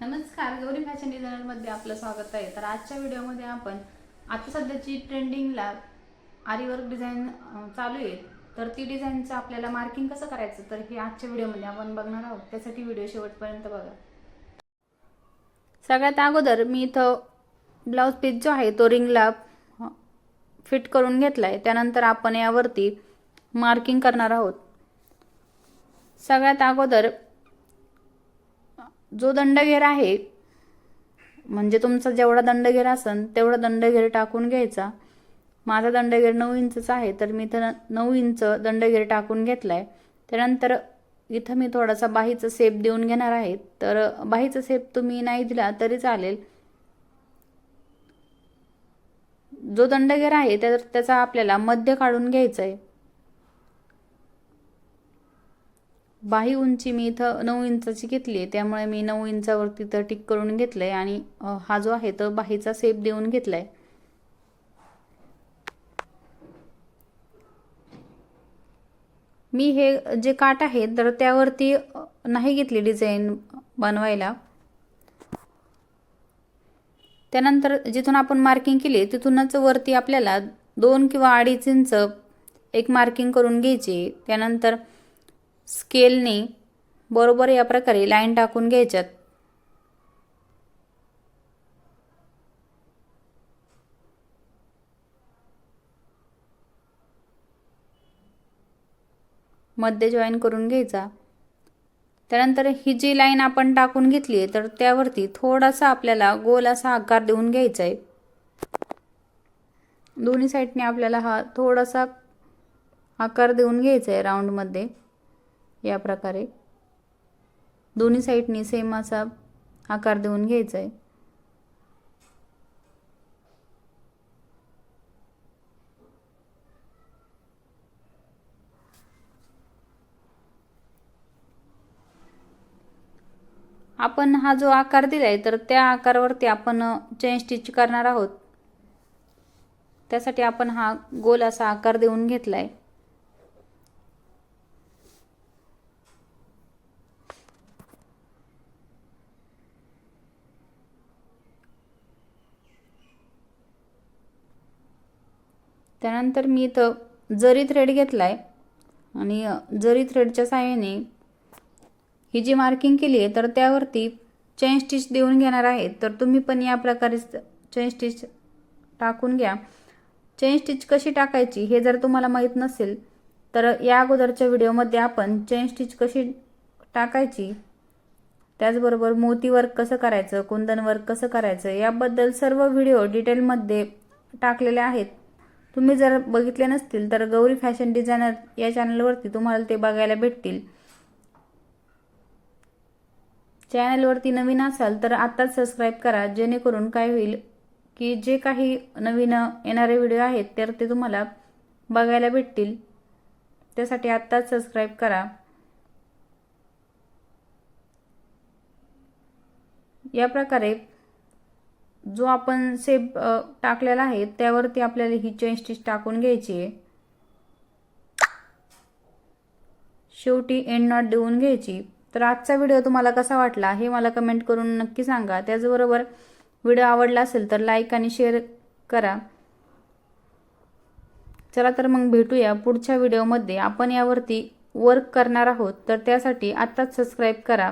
नमस्कार, Gauri fashion designer मध्ये आपलं स्वागत आहे। तर आजच्या व्हिडिओमध्ये आपण आता सध्याची ट्रेंडिंगला आरी वर्क डिझाइन चालू आहे, तर ती डिझाइनचं आपल्याला मार्किंग कसं करायचं तर हे आजच्या व्हिडिओमध्ये आपण बघणार आहोत। त्यासाठी व्हिडिओ शेवटपर्यंत बघा। सगळ्यात अगोदर मी इथं ब्लाउज पीस जो आहे तो रिंगला फिट करून घेतलाय। त्यानंतर आपण यावरती मार्किंग करणार आहोत। सगळ्यात अगोदर जो दंडघेर आहे म्हणजे तुमचा जेवढा दंडघेर असेल तेवढा दंडघेर टाकून घ्यायचा। माझा दंडघेर 9 इंचचा आहे, तर मी इथं 9 इंच दंडघेर टाकून घेतलाय। त्यानंतर इथं मी थोडासा बाहीचा शेप देऊन घेणार आहे। तर बाहीचा शेप तुम्ही नाही दिला तरी चालेल। जो दंडघेर आहे त्याचा आपल्याला मध्य काढून घ्यायचा आहे। बाही उंची मी इथं 9 इंचाची घेतली आहे, त्यामुळे मी 9 इंचावरती तर टिक करून घेतलंय आणि हा जो आहे तो बाहीचा शेप देऊन घेतलाय। मी हे जे काठ आहे तर त्यावरती नाही घेतली डिझाइन बनवायला। त्यानंतर जिथून आपण मार्किंग केली तिथूनच वरती आपल्याला 2 किंवा 2.5 इंच एक मार्किंग करून घ्यायची। त्यानंतर स्केलने बरोबर या प्रकारे लाईन टाकून घ्यायच्यात। मध्ये जॉईन करून घ्यायचा। त्यानंतर ही जी लाईन आपण टाकून घेतली आहे तर त्यावरती थोडासा आपल्याला गोल असा आकार देऊन घ्यायचा आहे। दोन्ही साइडने आपल्याला हा थोडासा आकार देऊन घ्यायचा आहे राऊंड मध्ये। या प्रकारे दोन्ही साइडनी सेम असा आकार देऊन घ्यायचा आहे। आपण हा जो आकार दिलाय तर त्या आकारावरती आपण चेन स्टिच करणार आहोत। त्यासाठी आपण हा गोल असा आकार देऊन घेतलाय। त्यानंतर मी इथं जरी थ्रेड घेतलाय आणि जरी थ्रेडच्या सहाय्याने ही जी मार्किंग केली आहे तर त्यावरती चेन स्टिच देऊन घेणार आहे। तर तुम्ही पण या प्रकारे चेन स्टिच टाकून घ्या। चेन स्टिच कशी टाकायची हे जर तुम्हाला माहित नसेल तर या अगोदरच्या व्हिडिओमध्ये आपण चेन स्टिच कशी टाकायची, त्याचबरोबर मोती वर्क कसं करायचं, कुंदन वर्क कसं करायचं याबद्दल सर्व व्हिडिओ डिटेलमध्ये टाकलेले आहेत। तुम्ही जर बघितले नसतील तर गौरी फॅशन डिझायनर या चॅनलवरती तुम्हाला ते बघायला भेटतील। चॅनलवरती नवीन असाल तर आत्ताच सबस्क्राइब करा, जेणेकरून काय होईल की जे काही नवीन येणारे व्हिडिओ आहेत तर ते तुम्हाला बघायला भेटतील। त्यासाठी आत्ताच सबस्क्राइब करा। या प्रकारे जो आपण शेप टाकलेला आहे त्यावरती आपल्याला ही चेन स्टिच टाकून घ्यायची आहे। शेवटी एंड नॉट देऊन घ्यायची। तर आजचा व्हिडिओ तुम्हाला कसा वाटला हे मला कमेंट करून नक्की सांगा। त्याचबरोबर व्हिडिओ आवडला असेल तर लाईक आणि शेअर करा। चला तर मग भेटूया पुढच्या व्हिडिओमध्ये। आपण यावरती वर्क करणार आहोत, तर त्यासाठी आत्ताच सबस्क्राइब करा।